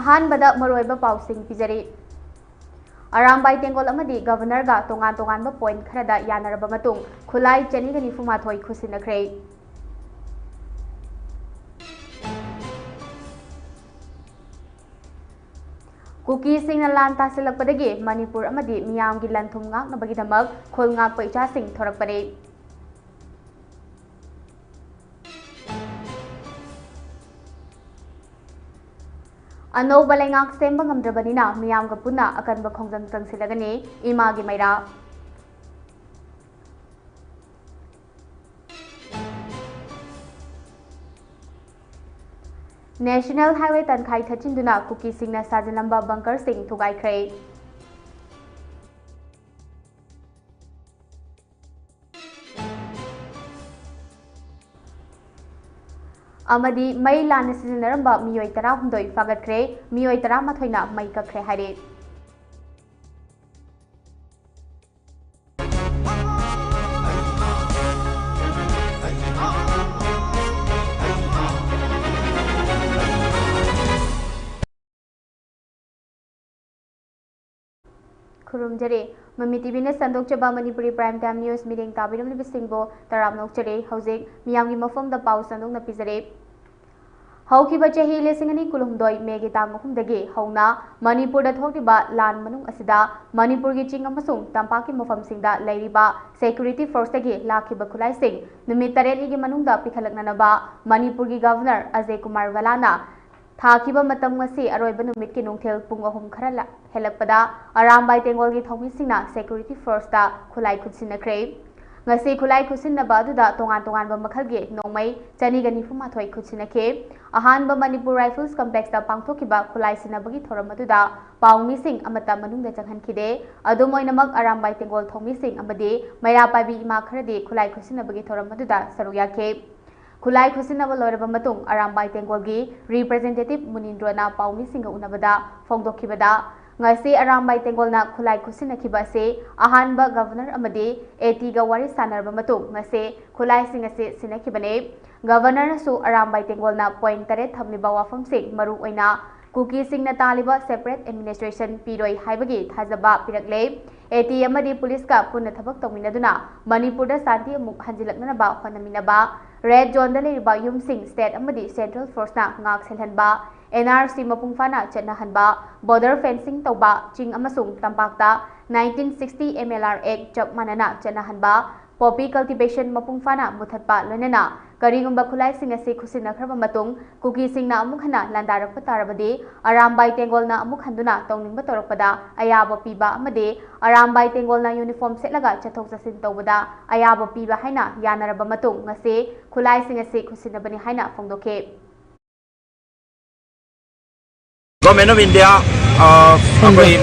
अहानबदा मरोइबा पाउसिंग पिजरी अरामबाई तेंगोल अमदी गवर्नर गा तोंगान तोंगान पॉइंट खरदा यानरबा मतुंग खुलाई चनीगा निफुमाथोई खुसिनख्रे कुकी सिंह लान तासिलकपदगी मणिपुर अमदी मियामगी लंथुम गांगनबगीदमक खोलंगाकपा इचासिंग थोरकपदे अनौब लेंगाक सेंब ngamdrabaniना मियामगा पुना अकनब खोंजंग चंगसिलगनी इमागी मैरा नेशनल हाईवे तनखाई थचिंदुना कुकी सिंगना साजिलंबा बंकर सिंह थुगाइख्रे अमदी मई लान सिजनरंबा मियोय तरा हुंदोय फागतख्रे मियोय तरा मथोइना मई कख्रे हारे खुरुमजरे ममी टीवी ने संदोकचबा मणिपुरी प्राइम टाइम न्यूज मीडिंग ताबिरमलिबसिंगबो तराम नोकचरे हौजिक मियामगी मफमदा पाउ संदोकना पिजरे हौखिबा चही लेसिंगनी कुलुमदोय मेगी तांग हुमदगी हौना मणिपुरदा थोकिबा लान मनुंग असिदा मणिपुरगी चिंग अमसुंग तंपाकी मफमसिंगदा लैरिबा सेक्युरिटी फोर्सदगी लाखिबा खुलाइसिंग नुमित तरेनिगी मनुंगदा पिखलकननबा मणिपुरगी गवर्नर अजय कुमार वालाना थाखिबा मतम ngasi अरोइबा नुमित की नुंगथेल पुंग अहुम खरा हेलकपदा Arambai तेंगोलगी थौमिसिंगना security फोर्सता खुलाई खुसिनख्रे ngasi खुलाई खुसिनबा अदुदा तोंगान तोंगानबा मखलगी नोंमै चनीगा निफुमाथोय खुसिनखे अहानबा Manipur rifles कॉम्प्लेक्सता पांगथोकिबा खुलाई सिनबगी theorem अदुदा पाउमिसिंग अमता मनुंगदा चंगहनखिदे अदुमोइनमक Arambai तेंगोल थौमिसिंग अमदि मैरा पाबी इमा खरदि खुलाई खुसिनबगी theorem अदुदा सरुयाखे खुलाई खुसिनब लोरबा मतुंग Arambai तेंगोलगी representative मुनिंद्रोना पाउमिसिंग उनबदा फोंगदोखिबदा ngasi Arambai तेंगोलना खुलाई खुसिनखिबा से अहानबा गवर्नर अमदि एटीगा वारी सानरबा मतुंग ngasi खुलाई सिंगसे सिनखिबने गवर्नर सु अरामबाई तेंगोलना पॉइंट तरे थमलिबा वाफमसिंग मरु ओइना कुकी सिंगना तालिबा सेपरेट एडमिनिस्ट्रेशन पीरोय हाइबगी थाजबा पिरकले एटी अमदि पुलिस का पुनः थबक तौमिनदुना मणिपुरदा शांति अमुक हंजिलकनबा होनमिनबा रेड जोन दा लेरिबा युमसिंग स्टेट अमदि सेंट्रल फोर्सना ngak selhanba NRC मपुंगफाना चन्नहनबा बॉर्डर फेंसिंग तौबा चिंग अमसुंग तंपाकता 1960 MLR एक्ट जब मानना चन्नहनबा पॉपी कल्टिवेशन मपुंगफाना मुथतपा लोनना करीगुंबा खुलाई सिंग असे खुसिनखरबा मतुंग कुकी सिंगना अमुक हना लांदारकपा तारबदे अरामबाई तेंगोलना अमुक हंदुना तौनिंगबा तौरकपदा अयाबा पीबा अमदे अरामबाई तेंगोलना यूनिफॉर्म सेटलगा चथोक चसिन तौबदा अयाबा पीबा हाइना यानरबा मतुंग ngase खुलाई सिंग असे खुसिनबनी हाइना फोंदोखे Government of India,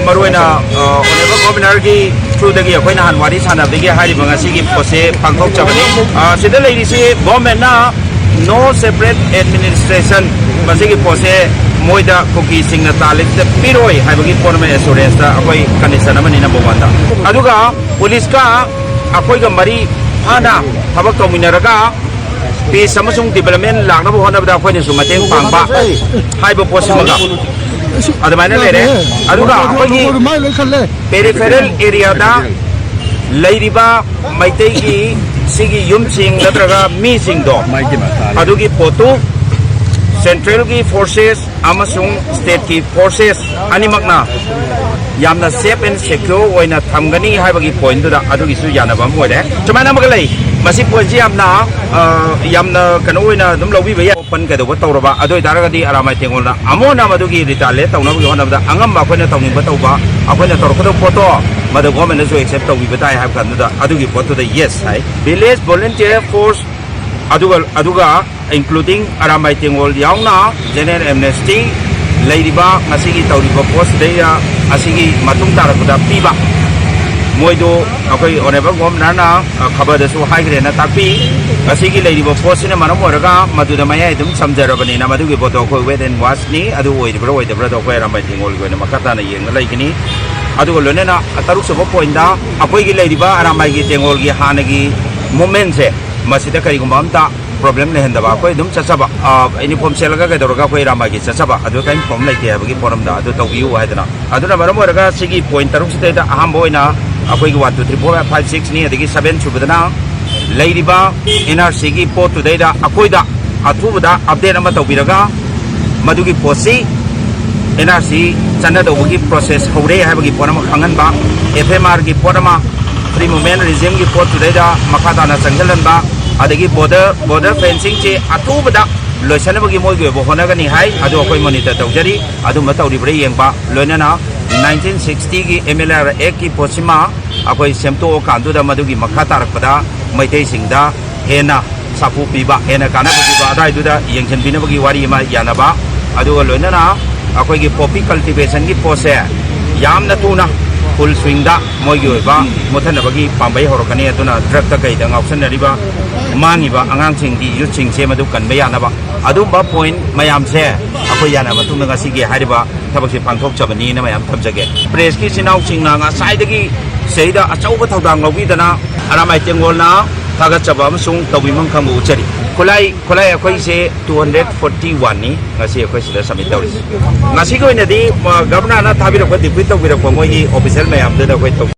Maruena, Governor through the Guyana and what is under the Haribangasi Pose, Pangok Chavani. Sida lady say, government now, no separate administration, Masiki Pose, Moida, Cookie, Sing Natalit, the Piroi, Havagi Porma Assurance, Apoy Kanisanamani number one. Aduga, Poliska, Apoy Mari, Hana, Havako Minaraga. P Samsung development lang na po na ba pwede sumating pangba high possible ada mana lere aduga apagi peripheral area da lairiba maitai gi sigi yumsing natraga mi singdo adugi potu central gi forces amasung state gi forces animakna yamna safe and secure oina thamgani haibagi point da adugi su yanaba moide chumana magalai masi poji yamna kanu oina dum lobi baya open ka do tawraba adoi daragadi aramai tengolna amona madugi retaliate tawna bi honabda angam ma khoina tawning ba tawba akoina torkodo photo madu government so accept tawi batai have kan da adugi photo da yes hai village volunteer force aduga including aramai tengol yauna general amnesty leiriba ngasigi tawriba post deya asigi matung tarakuda piba moido akoi honorable governor na khabar da su haigre na takpi asigi leiriba post ne manam oraga maduda maya idum samjarabani na madugi photo ko wet and wash ni adu oidibra do ko aramai tengol ko na makata na yeng laikini अदुगो लोनेना तरुक सुबो point अखोई की लेरिबा अरामाई की तेंगोल की हानगी movement से मसीदा करिगुम्बा अमता problem लेहंदबा अखोई दुम चचबा uniform सेलगा कदरगा अखोई रामाई की चचबा अदु काइन प्रॉब्लम लेते हैबगी फोरमदा अदु तौबियु हायदना अदुना मरम ओरगा सिगी पॉइंट तरुक सितेदा अहम बोइना अखोई की 1 2 3 4 5 6 नि अदगी 7 सुबदना लेरिबा एनआरसी की पोट टुडेदा अखोइदा अथुबदा अपडेट अमा तौबिरगा मदुगी पोसी एनआरसी चन्नदौबगी प्रोसेस हौरे हैबगी पोरमा खंगनबा एफएमआर की पोरमा फ्री मूवमेंट रिजिम की पोट टुडेदा मखाताना चंगलनबा अदगी बॉर्डर फेंसिंग चे अथुबदा लोइसनबगी मोइगे बो होनगनी हाई अदु अखोई मॉनिटर तौजरी अदु मतौरिब्रे येंबा लोइनना 1960 की एमएलआर एक्ट की पोसिमा अखोई सेमतो कांदुदा मदुगी मखातारकपदा मैतै सिंगदा हेना साफु पीबा हेना काना पीबा अदाइदुदा येंजनबिनबगी वारी मा यानबा अदु लोइनना अखोई की पॉपी कल्टिवेशन की पोसे यामना तुना फुल स्विंगदा मोइगी ओइबा मोथनबगी पांबै होरकनी अदुना ड्रग ता कई दंग ऑप्शन नरिबा मांगिबा आंगांसिंगी यूथ से मदु कनबे यानबा अदुबा पॉइंट मयाम से अखोई याना मतुंगा ngasi gi hariba thabak se pangthok chabani na mayam thamjage press ki sinau singna nga saidagi seida achauba thodang lobi dana aramai tengolna thaga chabam sung tawimang khamu chari khulai akhoi se 241 ni ngasi akhoi sida submit tawri ngasi ko inadi governor na thabira ko deputy tawira ko moi official mayam da ko to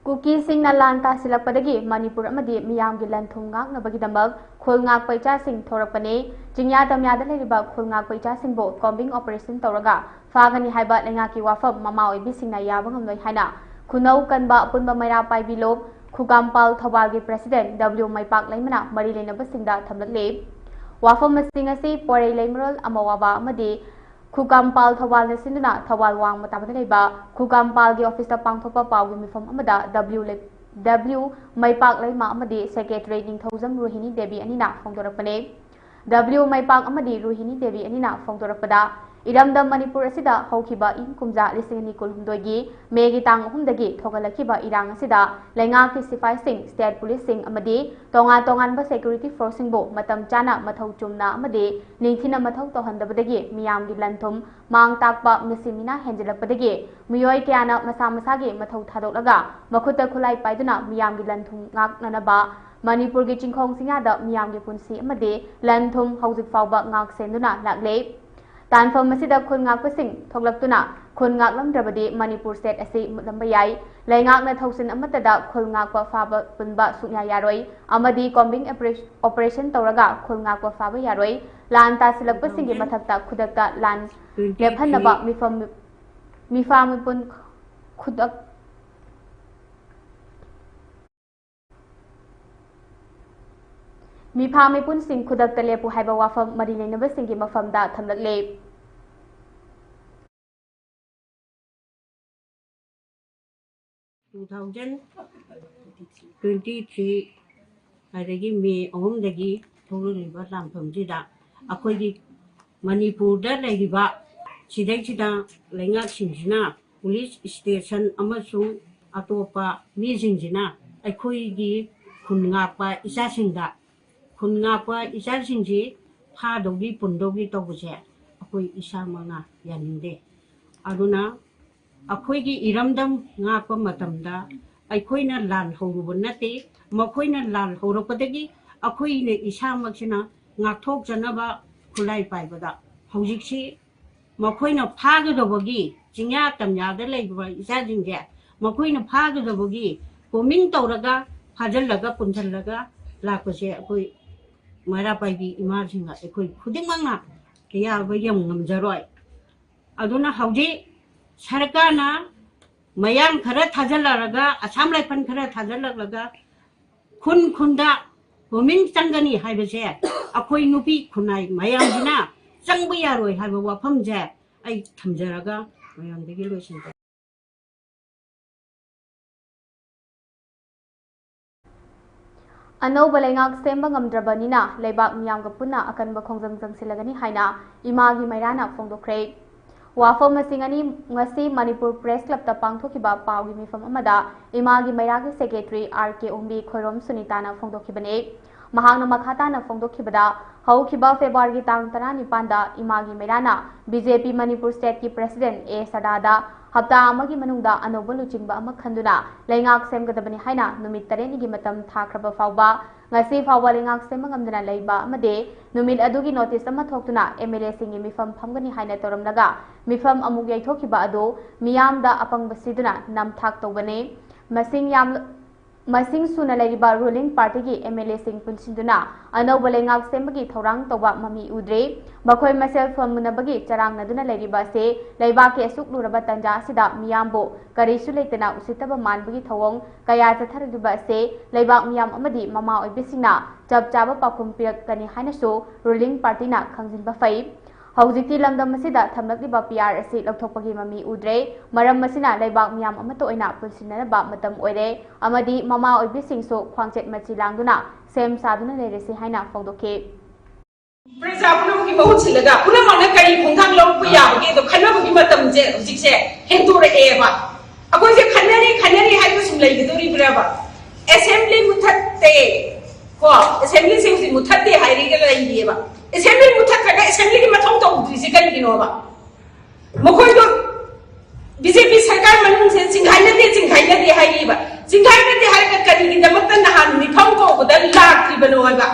Kuki सिंह नालान तासिलकपदगी मणिपुर अमदी मियामगी लंथुम गांगनबगीदमक खोलंगाक पैचा सिंह थोरकपने जिंगया तमयादा लेरिबा खोलंगाक पैचा सिंहबो कॉम्बिंग ऑपरेशन तौरगा फागनी हाइबा लेंगाकी वाफम ममा ओइबी सिंहना याबा ngamloi हाइना खुनौ कनबा अपुनबा मैरा पाइबिलोब खुगामपाल थौबालगी प्रेसिडेंट डब्ल्यू मैपाक लेमना मरी लेनबा सिंहदा थमलकले वाफम सिंह असि पोरै लेमरल अमवाबा अमदी खुगामपाल थौबाल सिंहना थौबाल वांग मताबदा लेबा खुगामपाल की ऑफिस ता पांगथोपा पावगी मिफम अमदा डब्ल्यू मैपाक लेमा अमदी सेक्रेटरी निंगथौजम रोहिणी देवी अनिना फोंदोरकपने डब्ल्यू मैपाक अमदी रोहिणी देवी अनिना फोंदोरकपदा इरमदम मणिपुर असिदा हौखिबा इं कुमजा लिसिंगनी कुलहुमदोगी मेगी तांग अहुमदगी थोगलखिबा इरांग असिदा लेंगाकी सिपाई सिंह स्टेट पुलिस सिंह अमदी तोंगान सेक्यूरिटी फोर्स सिंहबो मतम चाना मथौ चुमना अमदी निंथिना मथौ तोहंदबदगी मियामगी लंथुम मांग ताकपा मिसिमिना हेंजलपदगी मियोय क्याना मसा मसागी मथौ थादोलगा मखुता खुलाई पाइदुना मियामगी लंथुम गाकननबा मणिपुर की चिंखोंग सिंगादा मियामगी पुंसी अमदी लंथुम हौजिक फावबा गाक सेंदुना लाकले तानफम मसिदा खुनगाकपसिंग थोगलक्तुना खुनगाकलमद्रबदी मणिपुर स्टेट असि मुदलंबा याई लेंगाकना थौसिन अमतदा खुनगाकपा फाबा पुनबा सुन्या यारोई अमदी कॉम्बिंग ऑपरेशन तौरगा खुनगाकपा फाबा यारोई लान तासिलकपसिंगी मथक्ता खुदक्ता लान लेफनबा मिफामपुन खुदक मिफामिपुन सिंह खुदक्ता लेपु हाइबा वाफम मरी लेनबा सिंगी मफमदा थमलकले 2023 adagi May ahumdagi thogriba lampham akhoi Manipur da laiba sidai lengak singsina police station amasung atopa mi singsina akhoi gi khungapa isa singda khungapa isa singji phadogi pundogi tobuse akhoi isa manga yaninde aduna akhoi gi iramdam ngapa matamda aikoina lan horuba nate makoina lan horopadagi akoine isamaksina ngakthok janaba khulai paibada hojiksi makoina phagadobagi jingya tamyada leiba isajingje makoina phagadobagi koming tawraga phajallaga punjallaga lakpase akoi mara paibi imajinga akoi khudingmangna kiya bayam ngamjaroi aduna hauji sarkarna mayam khara thajallaraga asam laifan khara thajallaraga khunda boming changani haibase akhoi nupi khunai mayam jina changba yaroi haiba wafam je ai thamjaraga mayam degi loisin अनौब लेंगाक सेंबा ngamdrabanina leibak miyamga punna akanba khongjang jangsilagani haina imagi mairana फोंदोखरे वाफम मसिंगनी ngasi Manipur Press Club ta pangthokiba pawgi mifam amada imagi mairagi secretary RK Ombi Khorom Sunitana फोंदोखिबने महांगना मखाताना फोंदोखिबदा हौखिबा February तांग 19 दा इमागी मेराना BJP Manipur state की प्रेसिडेंट ए सदादा हप्ता अमगी मनुंगदा अनोबो लुचिंगबा अमा खंदुना लेंगाक सेमगदबनी हाइना नुमित 9 गी मतम थाख्रबा फावबा ngasi फावबा लेंगाक सेमगमदना लेबा अमदे नुमित अदुगी नोटिस अमा थोक्तुना एमएलए सिंगी मिफम फमगनी हाइना तोरमलगा मिफम अमुग याइथोखिबा अदो मियामदा अपंगबसिदुना नमथाक तौबने मसिंग सुना लेरिबा रूलिंग पार्टी की एमएलए सिंग पुनसिंदुना अनौब लेंगाक सेमगी थौरांग तौबा ममी उद्रे मखोय मसेल फमुनबगी चरांग नदुना लेरिबा से लेबा के असुक लुरबा तंजा सिदा मियामबो करिसु लेतना उसितबा मानबगी थवंग कया चथरदुबा से लेबा मियाम अमदी ममा ओइबिसिंगना चप चाबा पाखुम पिरकनी हाइनसो रूलिंग पार्टीना खंजिनबा फै हौजिकी लमदम मसिदा थमलकलिबा पीआर असि लौथोकपगी ममी उद्रे मरम मसिना लेबाक मियाम अमतो ओइना पुनसिननबा मतम ओइरे अमदी ममा ओइबिसिंगसो ख्वांगचेत मचि लांगदुना सेम सादुना लेरेसि हाइना फोंदोके प्रजा पुनमगी बहुत सिलगा पुनमना करी खोंथांग लौपु याबगे दो खनबगी मतम जे हुजिकसे हेंदोरेबा अखोय जे खनरी हाइबो सुम लेगदोरी ब्राबा असेंबली मुथत्ते को असेंबली से हुजि मुथत्ते हाइरिगे लेइबा असेंबली मुथत्तगा असेंबली की मथौ तौद्रिसे करिगिनोबा मखोय दो बीजेपी सरकार मनुंग से चिंघाइनदे हाइरिबा चिंघाइनदे हाइरगा करिगि दमत्ता नहान मिफम को बदल लाक्त्रिबनो हाइबा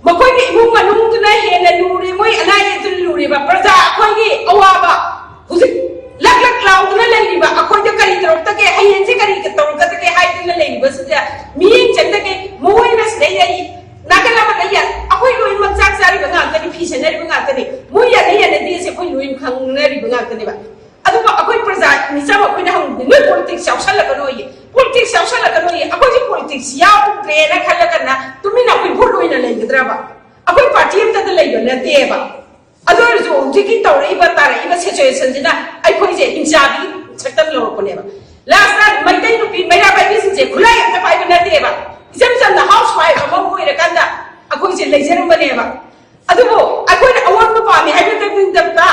मखोय की इमुंग मनुंगदुना हेना लुरे मोय अनाये दुल लुरेबा प्रजा अखोय की अवाबा हुजि लक लक लाउदुना लेरिबा अखोय दो करि तरक्तके हायेंसे करि तरक्तके हाइदुना लेरिबा सुजा मियें चंदके मोयना सदैयै नागला मलैया अखोय लोइन मचाक जारिबा गातनि फिसनरिबा गातनि मोय या देसे अखोय लोइन खंगनरिबा गातनिबा अदुबा अखोय प्रजा निचम अखोय ना हंग नो पॉलिटिक्स यावसलगनोय पॉलिटिक्स यावसलगनोय अखोय पॉलिटिक्स यावद्रेना खलगना तुमिना अखोय भोट लोइना लेगद्राबा अखोय पार्टी अमता लेबा नतेबा अदोरजो जिकी तौरइबा तारइबा सिचुएशन जिना अखोय जे इंचाबी छक्तम लौरपनेबा लास्ट टाइम मैतै नुपी मैरा बाइबी सिंजे खुलाई अमता पाइबा नतेबा इजम समना हाउस वाइफ अमा मोइरा कांदा अखोय जे लेजरमबनेबा अदुबो अखोय अवोन पामी हाइबा तबिंदबा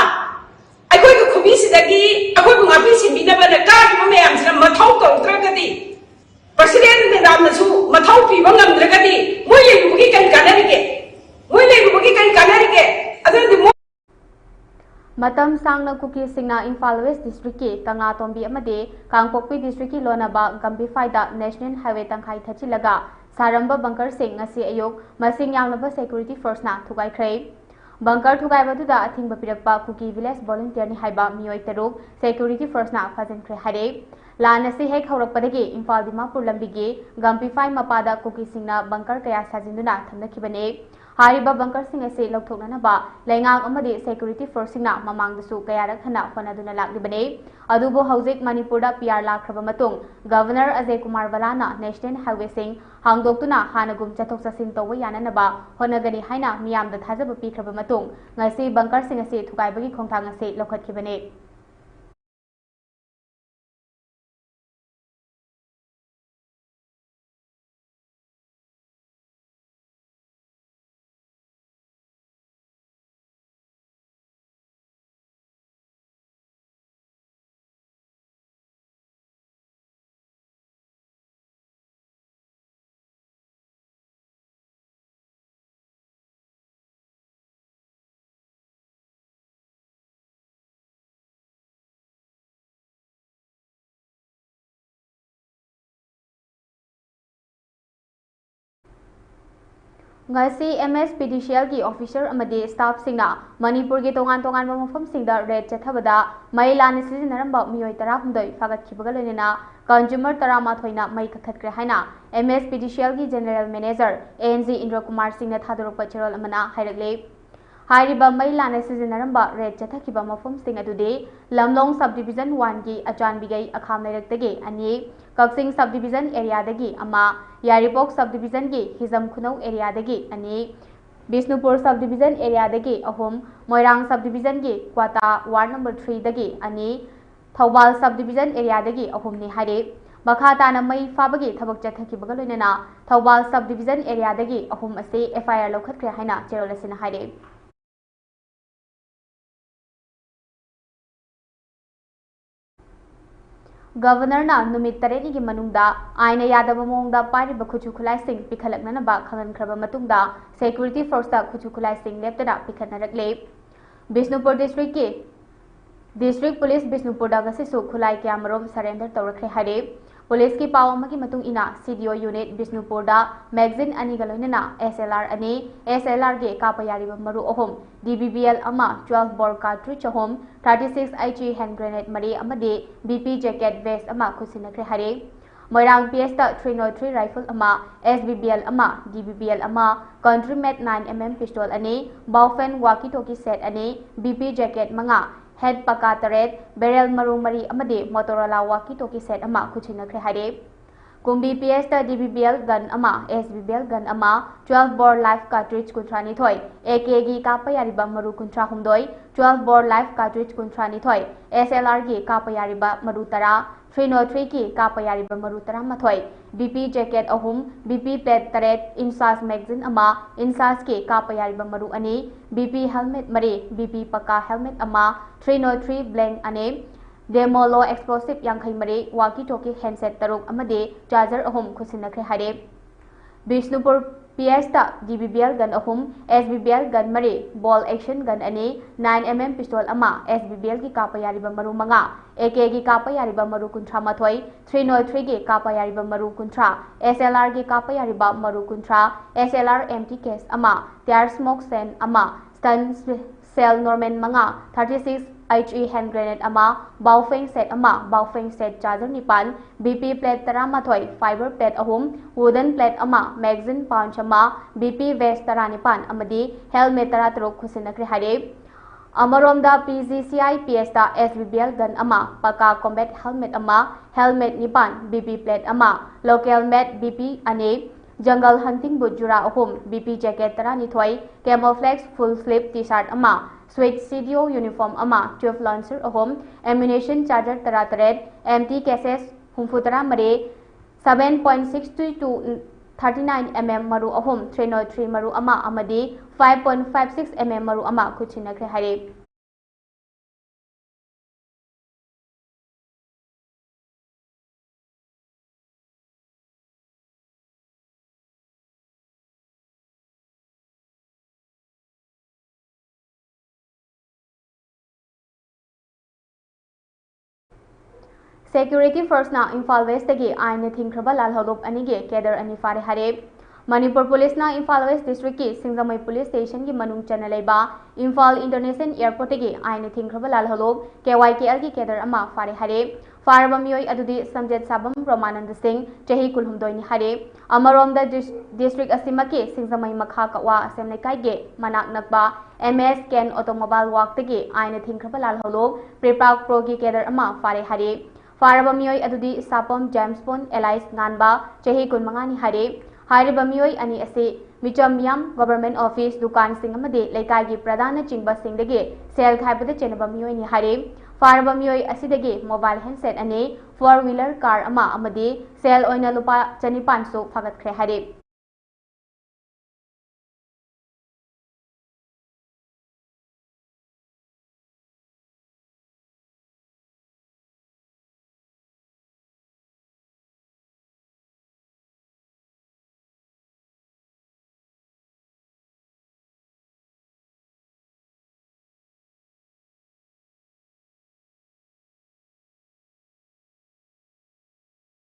अखोय को खुबी सिदगी अखोय को ngapi सिंबिनबना कागिबा मयामसिना मथौ तौद्रगदी प्रेसिडेंट मेदामनसु मथौ पीबा ngamद्रगदी मोय लेबुगी करि कानरिगे अदुदि मतम सांगना कुकी सिंगना इम्फाल वेस्ट डिस्ट्रिक्ट की कंगला तोंबी अमदे कांगपोकपी डिस्ट्रिक्ट की लोनाबा गंबीफाइदा नेशनल हाईवे तंखाई थचिलगा सारंबा बंकर सिंह ngasi ayok masing yamnaba security force na thugaikhrei bunker थुगाइबदुदा अथिंग पिरक्पा कुकी विलेज वॉलंटियर नि हाइबा मियोय तरुक सेक्यूरिटी फोर्स ना फाजनख्रे हारे लान असे हेक हौरकपदगी इम्फाल दिमापुर लंबिगे गंपीफाई मपादा कुकी सिंगना बंकर कया साजिंदुना थमनखिबने हारिबा बंकर सिंग असे लौथोकननबा लेंगांग अमदि सेक्यूरिटी फोर्स सिंगना ममांगदसु कयारक हना होनादुना लाक्लिबने अदुबो हौजिक मणिपुरदा पीआर लाख्रबा मतुंग गवर्नर अजय कुमार बलाना नेशनल हाईवे सिंग हांगदोक्तुना हानगुम चथोक चसिन तौबा याननबा होनगनी हाइना मियामदा थाजब पीख्रबा मतुंग ngasi बंकर सिंग असे थुगाइबगी खोंथांग असे लौखतखिबने ngasi MSPDCL की ऑफिसर अमदे स्टाफ सिंगना मणिपुर के तोगान तोगान मफम सिंगदा रेड चथबदा मई लाने सिजनरंबा मियोय 18 फागतखिबगा लोइना कंज्यूमर 13 मई कथतक्रे हाइना MSPDCL की general manager ANG Indra Kumar Singh ने थादोरप चेरोल अमना हाइरगले हाइरिबा मई लाने सिजनरंबा रेड चथखिबा मफम सिंग अदुदे लमलोंग सब डिवीजन 1 की अचानबिगै अखाम लेरक्तगे अनि कक्सिंग सब डिवीजन एरिया दगी अमा यारिपोक सब डिवीजन की हिजम खुनौ एरिया दगी अनि बिष्णुपुर सब डिवीजन एरिया दगी अहोम मोइरांग सब डिवीजन की क्वाटा वार्ड नंबर 3 दगी अनि थौबाल सब डिवीजन एरिया दगी अहोम नि हारे मखा ताना मई फाबगी थबक चथखिबगा लोइना थौबाल सब डिवीजन एरिया दगी अहोम असे FIR लौखतख्रे हाइना चेरोल असिना हारे गवर्नरना नुमित तरेनी मनुंगदा आयना यादव मोंगदा पारिबा खुचु खुलाइसिंग पिखलकनबा खंगनख्रबा मतुंगदा सिक्योरिटी फोर्सता खुचु खुलाइसिंग लेप्तना पिखनरकले बिष्णुपुर डिस्ट्रिक्ट पुलिस बिष्णुपुर गसिसु खुलाई क्यामरोम सरेंडर तौरख्रे हरे पुलिस की पाव अमगी मतुंग इना सीडीओ यूनिट बिष्णुपुर मैगजीन अनिगा लोइनना एसएलआर अनि एसएलआर गे कापयारिबा मरु अहोम डीबीबीएल अमा 12 बोर कार्ट्रिज अहोम 36 आईजी हैंड ग्रेनेड मरी अमदे बीपी जैकेट वेस्ट अमा खुसिनख्रे हरे मोइरांग पीएस 303 राइफल अमा एसबीबीएल अमा डीबीबीएल अमा कंट्री मेट 9mm पिस्टल अनि बाउफेन वाकी टोकी सेट अनि बीपी जैकेट मंगा हेड पका तरेट बेरल मरु मरी अमदे मोटोरोला वाकी टोकी सेट अमा खुचिनख्रे हरे कुंबी पीएस डीबीबीएल गन अमा एसबीबीएल गन अमा 12 बोर लाइफ कार्ट्रिज कुंथ्रानी थोय एके गी कापयारिबा मरु कुंथ्रा हुमदोय 12 बोर लाइफ कार्ट्रिज कुंथ्रानी थोय एसएलआर गी कापयारिबा मरु तरा 303 की कापयारिबा मरु तरा मथोय बीपी जैकेट अहुम बीपी प्लेट तरेट इंसास मैगजीन अमा इंसास के कापयारिबा मरु अनि बीपी हेलमेट मरे बीपी पका हेलमेट अमा 303 ब्लैंक अने डेमोलो एक्सप्लोसिव यांखै मरे वाकी टोकी हैंडसेट तरुक अमदे चार्जर अहुम खुसिनख्रे हरे Bishnupur PS DBBL gun अहुम एसबीबीएल gun मरे बॉल एक्शन गन अने 9mm पिस्टल अमा एसबीबीएल की कापयारिबा मरु मंगा एके की कापयारिबा मरु कुंथ्रा मथोय 303 की कापयारिबा मरु कुंथ्रा एसएलआर की कापयारिबा मरु कुंथ्रा एसएलआर एमटी केस अमा टायर स्मोक सेन अमा स्टन सेल नॉर्मन मंगा 36 आईजी हैंड ग्रेनेड अमा बाउफेंग सेट चार्जर निपान बीपी प्लेट तरा मथोय फाइबर प्लेट अहुम वुडन प्लेट अमा मैगजीन पाउंच अमा बीपी वेस्ट तरा निपान अमदी हेलमेट तरा तरुक खुसिनख्रे हरे अमरोमदा पीजीसीआई पीएस एसबीबीएल गन अमा पका कॉम्बैट हेलमेट अमा हेलमेट निपान बीपी प्लेट अमा लोकल मेट बीपी अने जंगल हंटिंग बुट जुरा अहुम बीपी जैकेट तरा निथोय कैमोफ्लेक्स फुल स्लीव टी शर्ट अमा स्वीट सीडीओ यूनिफॉर्म अमा 12 लॉन्चर अहोम एम्यूनेशन चार्जर तरा तरेट एमटी केसेस हुमफुतरा मरे 7.62 to 39mm मरु अहोम 303 मरु अमा अमदी 5.56mm मरु अमा खुचिनख्रे हरे सिक्योरिटी फोर्स ना इम्फाल वेस्ट की आयन थिंख्रबा लालहौलोप अनिगे केडर अनी फारे हरे मणिपुर पुलिस ना इम्फाल वेस्ट डिस्ट्रिक्ट की सिंगमई पुलिस स्टेशन की मनुंग चनलेबा इम्फाल इंटरनेशनल एयरपोर्ट की आयन थिंख्रबा लालहौलोप केवाईकेएल की केडर अमा फारे हरे फारबा मियोय अदुदी समजेत साबम रोमानंद सिंह चही कुलहुमदोयनी हरे अमरोमदा डिस्ट्रिक्ट असिमके सिंगमई मखा कवा असेम लेकाइगे मनाक नकबा एमएस कैन ऑटोमोबाइल वाक तगी आयन थिंख्रबा लालहौलोप प्रिपाक प्रो की केडर अमा फारे हरे फारबा मियोय अदुदी सापम जेम्स बोन एलाइस गानबा चही कुनमंगानी हरे हारिबा मियोय अनि असे मिचम मियाम गवर्नमेंट ऑफिस दुकान सिंह अमदे लेकाई की प्रधान चिंबा सिंहदगे सेल खाइबदे चेनबा मियोयनी हरे फारबा मियोय असिदगे मोबाइल हैंडसेट अने 4 व्हीलर कार अमा अमदे सेल ओइना लुपा 500 फगतख्रे हरे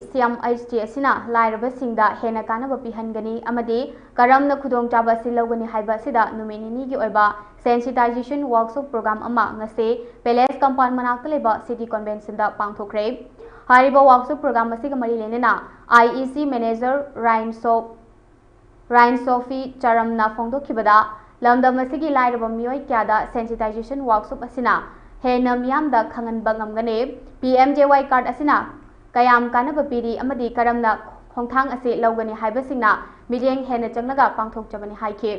सीएम एचटी असिना लाइरबसिंगदा हेना कानब पिहनगनी अमदे करमना खुदोंचाबा सिलौगनी हाइबा सिदा नुमिनिनी की ओइबा सेंसिटाइजेशन वर्कशॉप प्रोग्राम अमा ngase पैलेस कंपाउंड मनाक्ता लेबा सिटी कन्वेंशन दा पांगथोखरे हारिबा वर्कशॉप प्रोग्राम असिगा मरी लेनेना आईईसी मैनेजर राइन सोफी चरमना फोंदोखिबदा लमदम असिगी लाइरबा मियोय क्यादा सेंसिटाइजेशन वर्कशॉप असिना हेना मियामदा खंगनबा ngamgane पीएमजेवाई कार्ड असिना कयाम कानब पीरी अमदी करमना खोंथांग असे लौगनी हाइबसिंगना मिजेंग हेना चंगनगा पांगथोकचबनी हाइखे।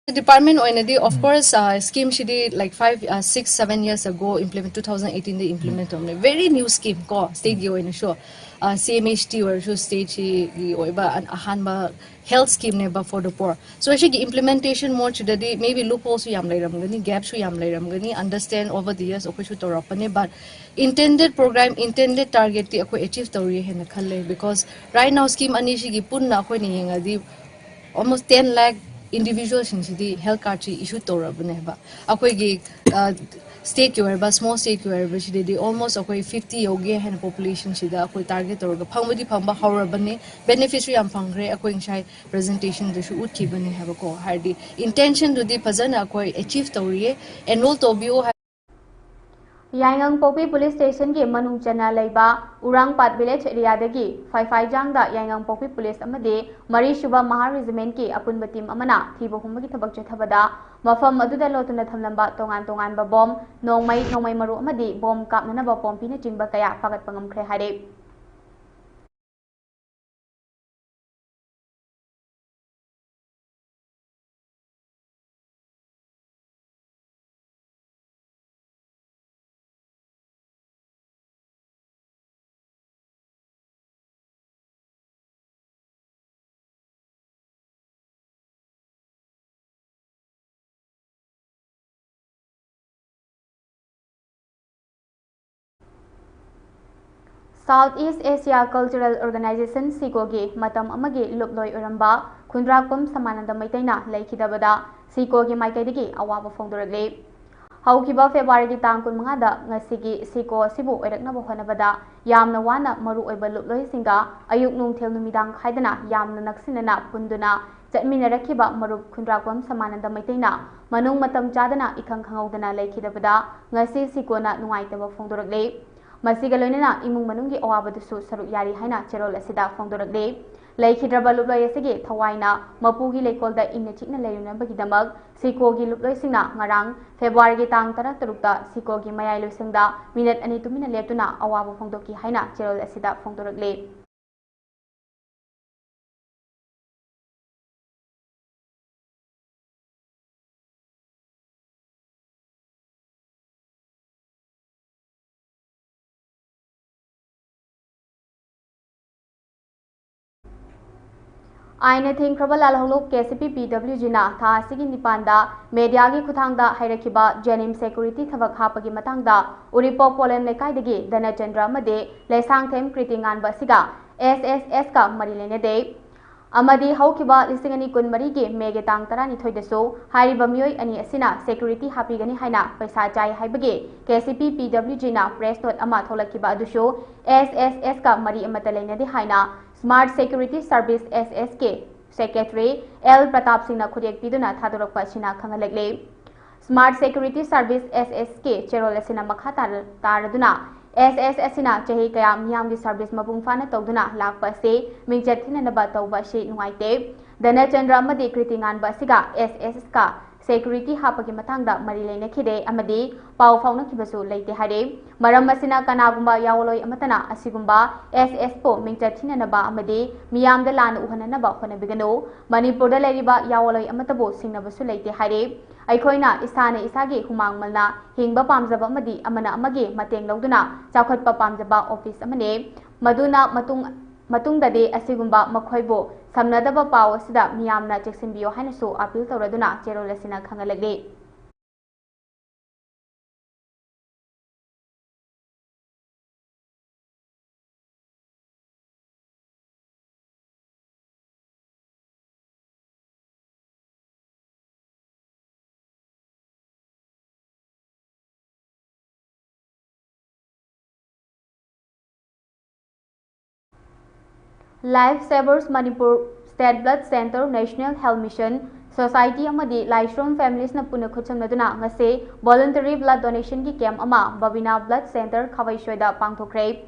The department already, of course, scheme shidi like 6-7 years ago implement 2018 they implement on very new scheme ko state gi oina show CMHT or show state gi oiba an ahanba health scheme ne ba for the poor. So actually implementation more today maybe loopholes yam lairam gani gaps yam lairam gani understand over the years okoi shu torapane but intended program intended target ti akoi achieve tori hena khalle because right now scheme ani shi gi punna akoi ni yenga di almost 10 lakh individuals in the health card issue torabneba akoigi state ki small state ki they almost akoi 50 yoge hen population sida akoi target torga phangmadi phangba horabane beneficiary am phangre akoi shai presentation de shu uthi bane have ko hardi intention to the phazana akoi achieve toriye enroll to bio Yangang Popi Police Station ki manung chana laiba Urangpat Village area dagi Fai Jang da Yangang Popi Police amade Mari Shuba Mahar Regiment ki apunba team amana thiba humba ki thabak chathabada mafam aduda lotuna thamlamba tongan ba bom nongmai maru amadi bom kapnana ba pompi na chingba kaya pagat pangamkhre hare Southeast Asia Cultural Organization Sikogi matam amagi luploi uramba khundrakom samananda maitaina laikhidabada Sikogi maikai awaba fongdoragle haukiba February ki tang kunmanga da ngasigi Siko sibu oiraknaba honabada yamna wana maru oiba luploi singa ayuk nungthel numidang khaidana yamna naksinana punduna chatminarakiba marup khundrakom samananda maitaina manung matam chadana ikhang khangaudana laikhidabada ngasi Sikona nungaitaba fongdoragle Masiga loinena imung manunggi awabadu saruk yari haina cherol asida fongdorakle laikhidraba luploi asigi thawaina mapugi leikolda inna chikna leirunabagi damak Sikogi luploi singna ngarang February gi tang 13 ta Sikogi mayai loisingda minute ani tumina leptuna awabu fongdoki haina cherol asida fongdorakle आईने थिंख्रबा लालहौलोक KCP PWG ना था सिगी निपांदा media की खुथांगदा हैरखिबा जेनिम security थबक हापगी मतंगदा उरिपो पोलेम लेकाइदगी धनचंद्र मदे लेसांगथेम क्रिटिंगान बसिगा SSS का मरी लेने दे अमदी हौकिबा लिसिंगनी कुनमरी के मेगे तांग तरानी थोइदसो हारिबा मियोय अनि असिना सिक्योरिटी हापीगनी हाइना पैसा चाय हाइबगे केसीपी PWG ना प्रेस नोट अमा थोलकिबा अदुसो SSS का मरी अमत लेने दे हाइना स्मार्ट सिक्योरिटी सर्विस SS के सेक्रेटरी L प्रताप सिंह खुदेक पीदुना थादोरकपा सिना खंगलगले स्मार्ट सिक्योरिटी सर्विस SS के चेरोल सिना मखा तारदुना SSS सिना चही कया मियाम की सर्विस मपुंग फाना तौदुना लाकपा से मिंगचत थिननबा तौबा से नुंगाइते धनचंद्र अमदी कृतिंगान बसिगा SSS का सिक्योरिटी हापगी मतंगदा मरी लेनखिदे अमदी पाव फाउनखिबसु लेते हारे मरम मसिना कनागुंबा यावलोय अमतना असिगुंबा SS पो मिंगचत थिननबा अमदी मियामदा लान उहननबा होनबिगनो मणिपुरदा लेरिबा यावलोय अमतबो सिंगनबसु लेते हारे अखोइना इसाने इसागे हुमांग मलना हिंगबा पामजबा अमदी अमना अमगे मतेंग लौदुना चाखटपा पामजबा ऑफिस अमने मदुना मतुंगदे असिगुंबा मखोइबो समनदबा पाव असिदा मियामना चेक्सिनबियो हाइनसु appeal तौरदुना चेरोलसिना खंगलगले Life Savers Manipur State Blood Center National Health Mission Society amadi Laishrom Families na puna khutsamnaduna ngase voluntary blood donation ki camp ama Babina Blood Center Khawai Shoida pangthokre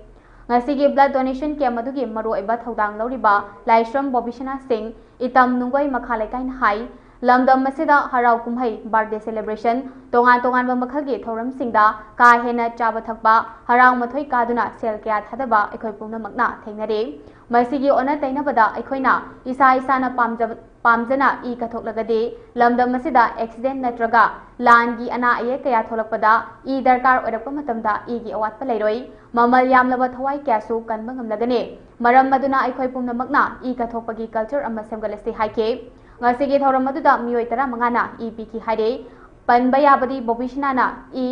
ngasi gi blood donation camp adu gi maru iba thodang loriba Laishrom Bobishana Singh itam nungoi makhalai kain hai lamdam masida harau kumhai birthday celebration tongan tongan ba makhalgi thoram singda ka hena chaba thakba harau mathoi kaduna sel kya thadaba ekhoi pumna makna thengnare masigi ona tainabada ekhoina isa isana pamjana I kathoklagadi lamdam masida accident natraga langi ana aye kaya tholakpada I darkar orakpa matamda I gi awat pa leiroi mamal yamlaba thawai kyasu kanba ngamlagane maram maduna ekhoi pumna makna I kathokpagi culture ama semgalasi haike ngasigi thoram aduda mioi tara mangana I piki haide panba yabadi bobishnana I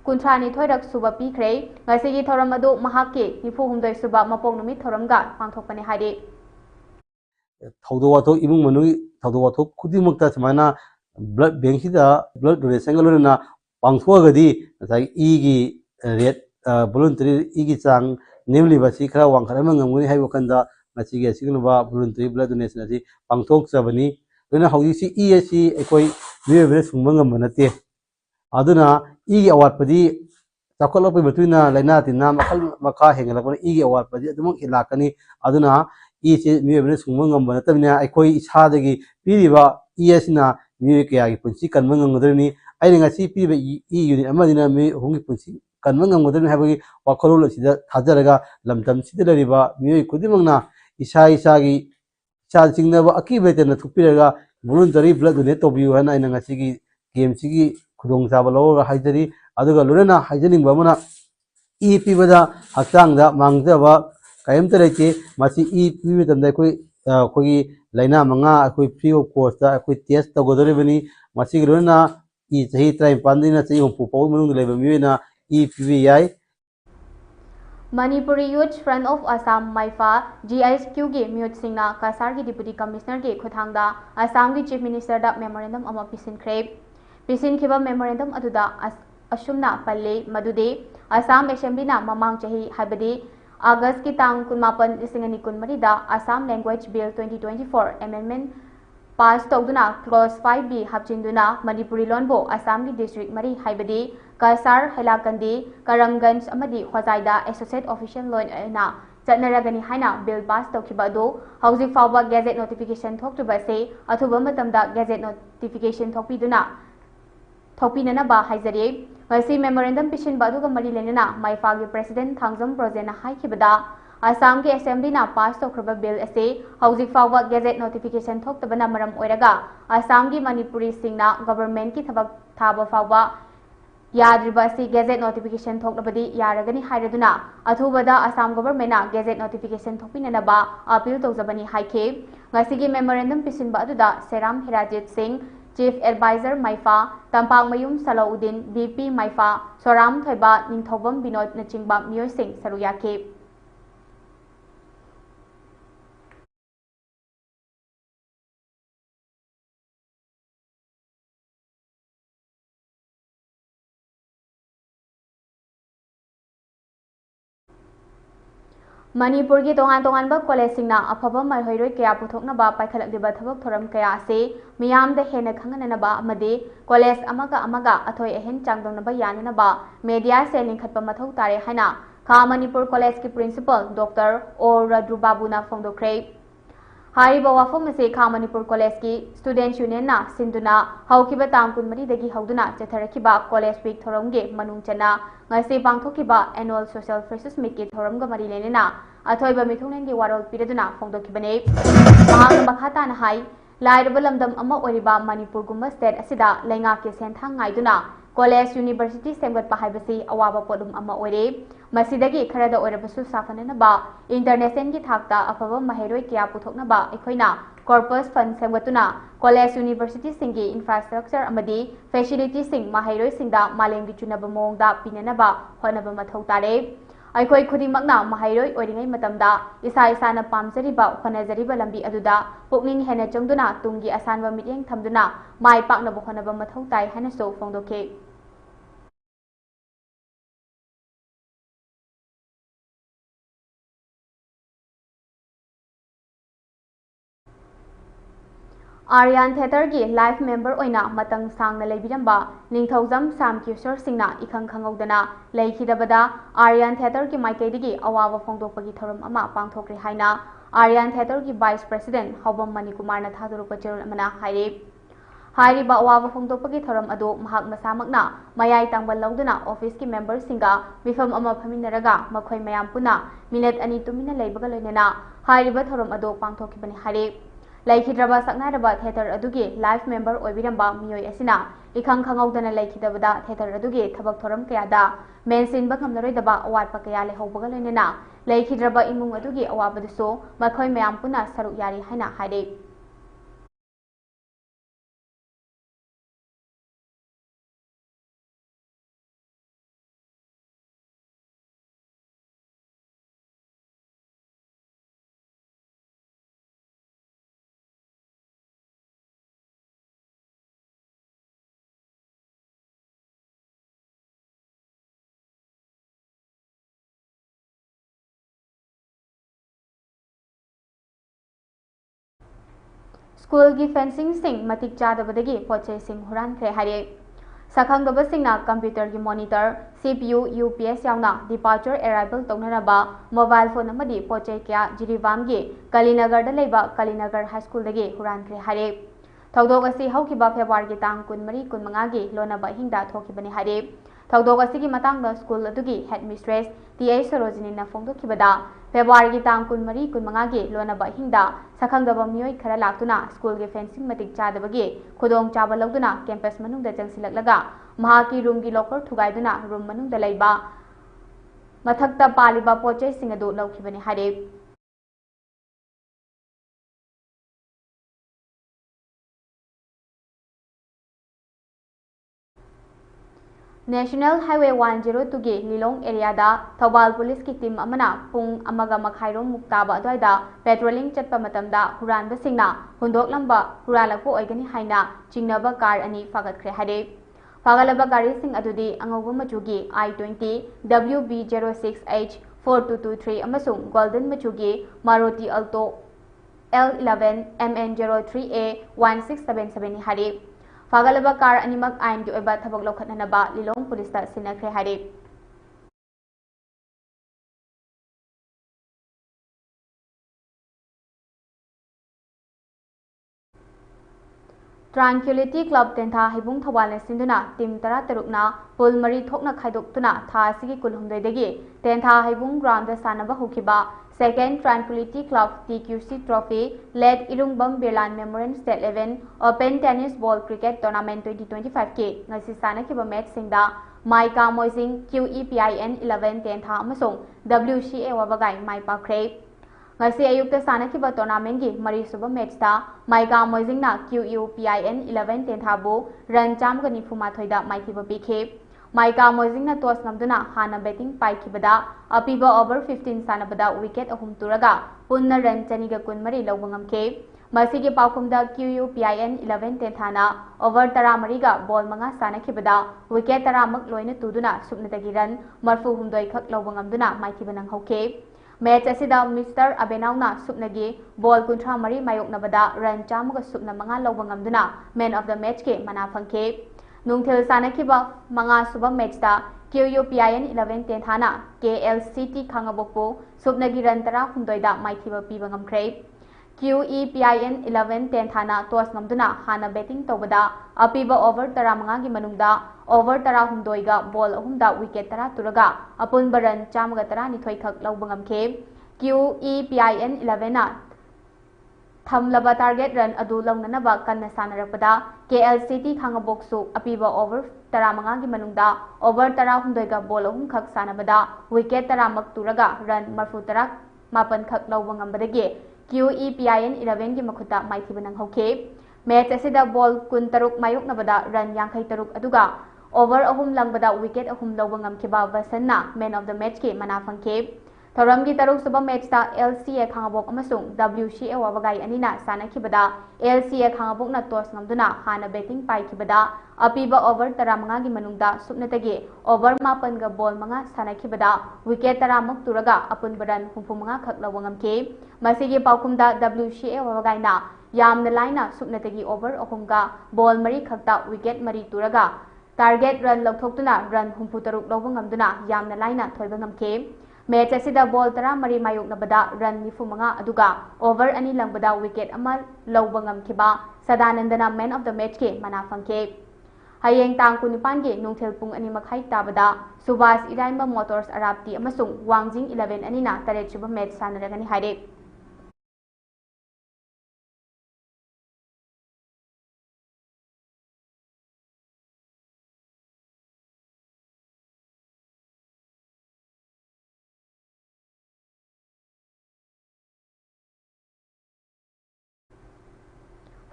kuntrani thoirak suba pikre ngasigi thoram adu mahake nifu humdoi suba mapong numit thoramga pangthokpani haide thaudo wato imung manui thaudo wato khudimukta samana blood bank sida blood donation galona pangthogadi sai e gi rate voluntary e gi chang namely basi khara wangkhara mangmuni haibo kanda masigi signuba voluntary blood donation asi pangthok chabani lona hauji si e asi ekoi webere sungmangam manate aduna e gi award padi chakolopoi batuina laina tinna makal makha hengalakona e gi award padi adumuk hilakani aduna isi miwe sungmangam banatamina aikoi isadagi piriba isina miwe kaya gi punsi kanmangam ngodrni aini ngasi piriba I unit amadina mi hongi punsi kanmangam ngodrni habagi wakolol sida thajaraga lamtam sida riba miwe kudimangna isagi cha singnaba akibetena thupiraga voluntary blood donate tobiu hana aina ngasi gi game sigi khudong chaba lawa haidari aduga lorena haijaning bamana E pibada hakchangda mangjaba kayamta leke masi E pibi tamda koi laina manga koi free of cost da koi test tagodore bani masi girona E sahi try pandina sahi humpu pawu manung leba miwena E pibi yai Manipuri Youth Front of Assam Maifa GISQ gi mute singna Kasar gi Deputy Commissioner gi khuthangda Assam gi Chief Minister da memorandum ama pisin khiba memorandum aduda asumna palle madude Assam Assembly na mamang chahi habadi August ki tang kunmapan isingani kunmari da Assam Language Bill 2024 amendment pass tawduna clause 5b hapchinduna Manipuri lonbo Assam gi district mari habadi Kasar Hailakandi Karamganj amadi Khwazaida associate official law na chatnaragani haina bill pass tawkiba do hauzik fawba gazette notification thoktuba se athuba matamda gazette notification thokpiduna thokpinana ba haizare ngasi memorandum pishin ba duga mari lenana maifa gi president thangjam project na haikibada Assam ki assembly na pass tawkraba bill ase hauzik fawba gazette notification thoktabana maram oiraga Assam gi Manipuri singna government ki thabak thaba fawba Yadriba si gazette notification thoknabadi yaragani hairaduna athubada Assam government na gazette notification thokpinanaba appeal tawjabani haike ngasigi memorandum pisinba aduda Seram Hirajit Singh Chief Advisor Maifa Tampang Mayum Salauddin BP Maifa Soram Thoiba Ningthobam Binod na chingba miyoy sing saruyake Manipur ki tongan ba college singna afaba marhoiroi kaya puthoknaba paikhalakliba thabak thoram kaya ase miyamda hena khangananaba amade college amaga athoi ahen changdongnaba yananaba media selling khatpa mathau tare haina Kha Manipur College ki principal Dr. O Radrubabu na phongdokre Hariba wafom ase Kha Manipur College ki student union na sinduna haukiba tang kunmari dagi hauduna chatharakiba college week thoramge manungchana ngasi pangthokiba annual social freshers meet ki thoramga mari lenena athoiba mithunglengi warol piraduna phongdokibane mahang makhata na hai lairaba lamdam ama oriba Manipur gumba state asida lenga ke senthang ngaiduna college university semgat pahaibasi awaba podum ama ore masidagi kharada orabasu safananaba international ki thakta afaba maheroi kya puthoknaba ekhoina corpus fund semgatuna college university singi infrastructure amadi facility sing maheroi singda malemgi chunaba mongda pinanaba honaba mathau tare aikoi khudimakna mahairoi oringai matamda isa isana pamjariba khonajariba lambi aduda pukning hena changduna tungi asanwa mityeng thamduna mai pakna bokhonaba mathau tai hana so phongdoke Aryan Theater ki live member oina matang sangna leibiramba Ningthaujam Sam Kyusor Singna ikhang khangaudana leikhidabada Aryan Theater ki maikaidigi awawa phongdokpagi thoram ama pangthokre haina Aryan Theater ki vice president Haubam Manikumar na thadurukpa cherul amana haire हाइरिबा अवाबा फोंदोकपगी theorem अदु महाक मसामकना मयाय तांबल लौदुना office की member सिंगा मिफम अमा फमिनरगा मखोय मयाम पुना minute अनि तुमिना लेबगा लोइनेना हाइरिबा theorem अदु पांथोकिबनि हारे लैखिद्रबा सकनारबा theatre अदुगी life member ओइबिरंबा मियोय असिना इखंग खंगौदना लैखिदबदा theatre अदुगी थबक theorem कयादा मेनसिनबा खमनरोइदबा अवाटपा कया लेहौबगा लोइनेना लैखिद्रबा इमुंग अदुगी अवाबदुसो मखोय मयाम पुना सरुक यारी हाइना हारे स्कूल की फेंसिंग सिंह मतिक चादबदगी पोचे सिंह हुरानख्रे हारे सखंगदबसिंगना कंप्यूटर की मॉनिटर CPU UPS यावना डिपार्चर अराइवल तौनरबा मोबाइल फोन अमदी पोचे क्या जिरीवाम की कलीनगर लेबा कलीनगर हाई स्कूल दगी हुरानख्रे हारे थौदोक असी हौकिबा फेब्रुआरी तांग 23 25 की लोनबा हिंदा थोकिबनि हारे थौदोक असिगी मतांगदा स्कूल अदुगी हेडमिस्ट्रेस TA सरोजिनी फोंदोखिबदा फेब्रुआरी की तांग 23 25 की लोनबा हिंदा सखंगदबा मियोय खरा लाक्तुना स्कूल के फेंसिंग मतिक चादबगी खुदोंग चाबा लौदुना कैंपस मनुंगदा जंगसिलकलगा महाकी रूम की लॉकर थुगाइदुना रूम मनुंगदा लैबा मथक्ता पालिबा पोचे सिंग अदु लौखिबनि हारे नेशनल हाईवे 102 की लिलोंग एरिया थौबाल पुलिस की टीम अमना पुंग अमगा मखाइरोम मुक्ताबा अद्वाइदा पेट्रोलिंग चटपा मतमदा हुरानबसिंगना हुंदोकलंबा हुरालकपो ओइगनी हाइना चिंगनबा कार अनि फागतख्रे हारे फागलबा गाड़ीसिंग अदुदी अंगौबा मचुगी I-20 WB06H 4223 अमसुंग गोल्डन मचुगी मारुति अल्टो L11 MN03A 1677 हारे फागलबा कार अनिमक आइन की ओइबा थबक लौखटनबा लिलोंग पुलिस सिनख्रे हारे ट्रांक्युलिटी क्लब तेंथा हिबुंग थवालने सिंधुना टीम 13 पुल मरी थोकना खाइदोक्तुना था असिगी कुलहुमदैदगी तेंथा हिबुंग ग्राउंड सानबा होखिबा second tranquillity club TQC trophy led Irungbam Birlan memorial state 11 open tennis ball cricket tournament 2025 के ngasi सानखिबा मैच सिंगदा माइका मोइजिंग QEPIN 11 तेंथा अमसोंग WCA वबगाई माइ पाख्रे ngasi ayukta सानखिबा टूर्नामेंट की मरी सुबा मैचता माइका मोइजिंगना QEPIN 11 तेंथाबु रन चामगा निफुमाथोइदा माइथिबा पिखे माइका मोइजिंगना टॉस नमदुना हाना बैटिंग पाइखिबदा अपीबा ओवर 15 सानबदा विकेट अहुम तुरगा पुन्ना रन चनिगा कुनमरी लौबंगमखे मसीगे पाउखुमदा QEPIN 11 तेंथाना ओवर 13 गा बॉल 5 सानखिबदा विकेट 13 मक लोइना तुदुना सुपनदगी रन मरफु हुमदोइ खक लौबंगमदुना माइथिबा नंगहोखे मैच असिदा मिस्टर अबेनाउना सुपनगी बॉल 53 मायोकनबदा रन चामगा सुपना 5 लौबंगमदुना मैन ऑफ द मैच के मना फंखे नुंगथेल सानखिबा 5 सुबा मैचता QEPIN 11 तेंथाना KLCT खांगबोकपो सुपनगी रन 13 माइथिबा पीबा ngमख्रे QEPIN 11 तेंथाना टॉस ngमदुना हाना बैटिंग तौबदा अपीबा ओवर 15 की मनुंगदा ओवर 13 गा बॉल 3 विकेट 10 तुरगा अपुनबा रन चामगा 12 खक लौबा ngमखे QEPIN 11 ना थमलबा टारगेट रन अदु लौननबा कन्ना सानरपदा KLCT खांगबोकसु अपीबा ओवर 15 की मनुंगदा ओवर 13 गा बॉल 3 खक सानबदा विकेट 10 मक तुरगा रन मरफु 10 खक लौबा ngambadagi QEPIN 11 की मखुता माइथिबा नंगहोखे मैच असिदा बॉल 13 मायोकनबदा रन 53 अदुगा ओवर 3 लंगबदा विकेट 3 लौबा ngमखिबा वसन्ना मैन ऑफ द मैच के मना फंखे थौरम की 3 सुबा मैचता LCA खांगबोक अमसुंग WCA वबगाई अनिना सानखिबदा LCA खांगबोकना टॉस ngमदुना हाना बैटिंग पाइखिबदा अपीबा ओवर 15 की मनुंगदा सुपनतगे ओवर 5 गा बॉल 5 सानखिबदा विकेट 10 मक तुरगा अपुन बरन 35 खक लौबा ngमखे मसिगे पाउकुमदा WCA वबगाइना यामना लाइना सुपनतगी ओवर 3 गा बॉल 3 खकता विकेट 3 तुरगा टारगेट रन लौथोक्तुना रन 63 लौबा ngमदुना यामना लाइना थोइबा ngमखे मैच असिदा बॉल 13 मायोक्नबदा रन 95 अदुगा ओवर अनि लंगबदा विकेट अमा लौबा ngamखिबा सदानंदना मैन ऑफ द मैच के मना फंखे हयेंग तांग 19 गे नुंगथेल पुंग अनि मखाई ताबदा सुभाष इराइंबा मोटर्स अराप्ती अमसुंग वांगजिंग 11 अनिना 8 सुबह मैच सानरगनि हाइरे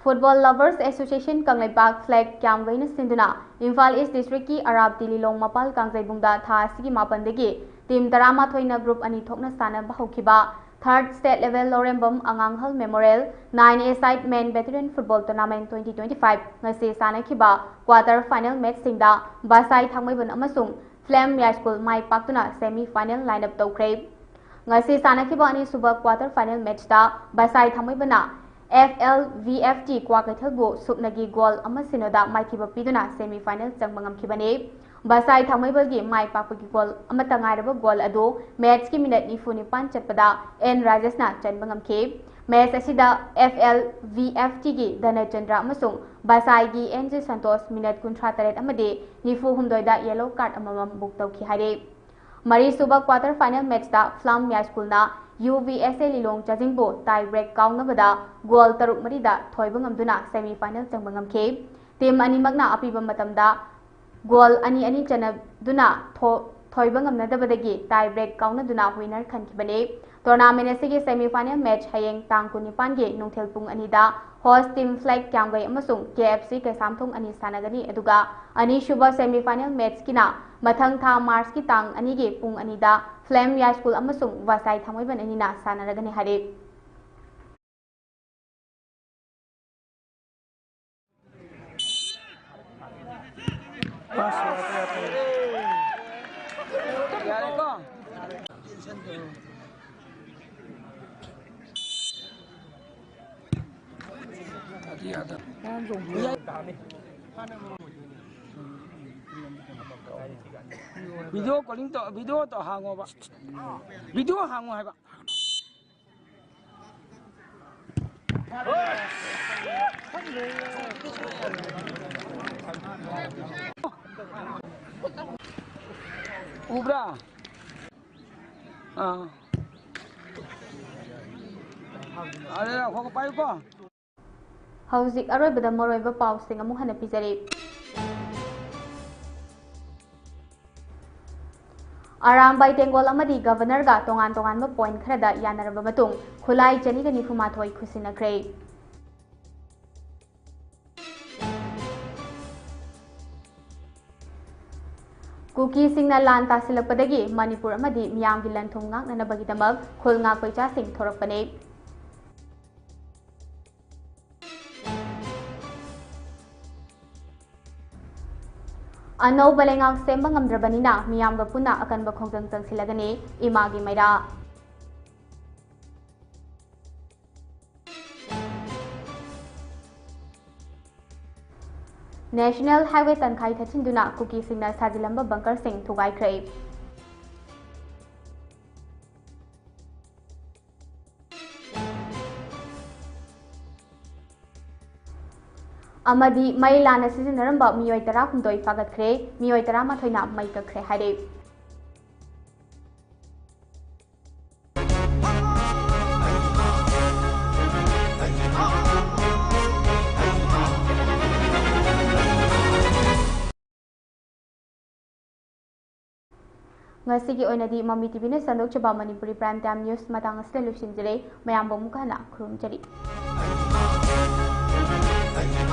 football lovers association Kangleipak flag क्यामवेन सिंधुना इम्फाल ईस्ट डिस्ट्रिक्ट की अराब लिलोंग मपाल कांगजेबुंगदा थासी मापनदगी टीम 13 ग्रुप अनि थोकना सानबा हौखिबा third state level Lorembam Angangahal memorial 9A side men veteran football tournament 2025 ngasi सानखिबा क्वार्टर फाइनल मैच सिंगदा बासाई थांगमैबन अमसुंग फ्लेम हाई स्कूल माई पाक्तुना सेमी फाइनल लाइनअप तौख्रे ngasi सानखिबा अनि सुबह क्वार्टर फाइनल मैच दा बासाई थांगमैबना FLVFT क्वाकैथलबु सुपनगी गोल अमसिनोदा माइथिबा पिदुना सेमीफाइनल चंगमंगमखिबने बसाई थांगमैबगी माइ पापगी गोल अमता ngairaba गोल अदो मैच की मिनट 94 चटपदा एन राजेशना चनबंगमखे मैच असिदा FLVFT की धनचंद्र अमसुंग बसाई की NJ संतोष मिनट 38 अमदे 94 दा येलो कार्ड अममम बुक तौखि हाइरे मरी सुबह क्वार्टर फाइनल मैच दा फ्लाम या स्कूलना UVSA लिलोंग चाजिंगबो टाई ब्रेक काउंगबदा गोल 3 दा थोइबंगमदुना सेमीफाइनल चंगबंगमखे टीम अनिमगना अपीबा मतमदा गोल अनि चनदुना थोइबंगमनदबदगी टाई ब्रेक काउंगदुना विनर खनखिबने टूर्नामेंट असिगे सेमीफाइनल मैच हयेंग तांग 19 गे नुंगथेल पुंग अनिदा होस्ट टीम फ्लैग क्यामगै अमसुंग KFC कैसामथोंग अनि सानगनी अदुगा अनि शुभ सेमीफाइनल मैच किना मथंग था मार्च की तांग अनि गे पुंग अनिदा फ्लेम या स्कूल अमसुंग वासाई थांगमैबन अनिना सानरगनी हारे वीडियो कॉलिंग तो हांगोबा वीडियो हांगो है उब्रा अरे खो पाई को हौजिक अरोइबदा मरोइबा पाउसिंग अमु हना पिजरे अरामबाई टेंगोल अमदी गवर्नर गा तोंगान तोंगान म पॉइंट खरदा यानरबा मतुंग खुलाई 294 खुसिनख्रे कुकी सिंगना लान तासिलपदगी मणिपुर अमदी मियामगी लंथुंग ngaknanabagidamag khul ngakpaicha sing thorakpane अनौ बलेंगांग सेंबा ngamdrabanina miyamga punna akanba khongjang changsilagani imagi maira national highway तनखाई थचिंदुना कुकी सिंगना साजिलंबा बंकर सिंग थुगाइख्रे अमदी मई लाना सिजनरंबा मियोय 16 फागतख्रे मियोय 13 मई कख्रे हाइरे ngasi oinadi Mami TV ne sandok chaba Manipuri Prime Time News matang asle lusinjere mayam bomu kana khurumjari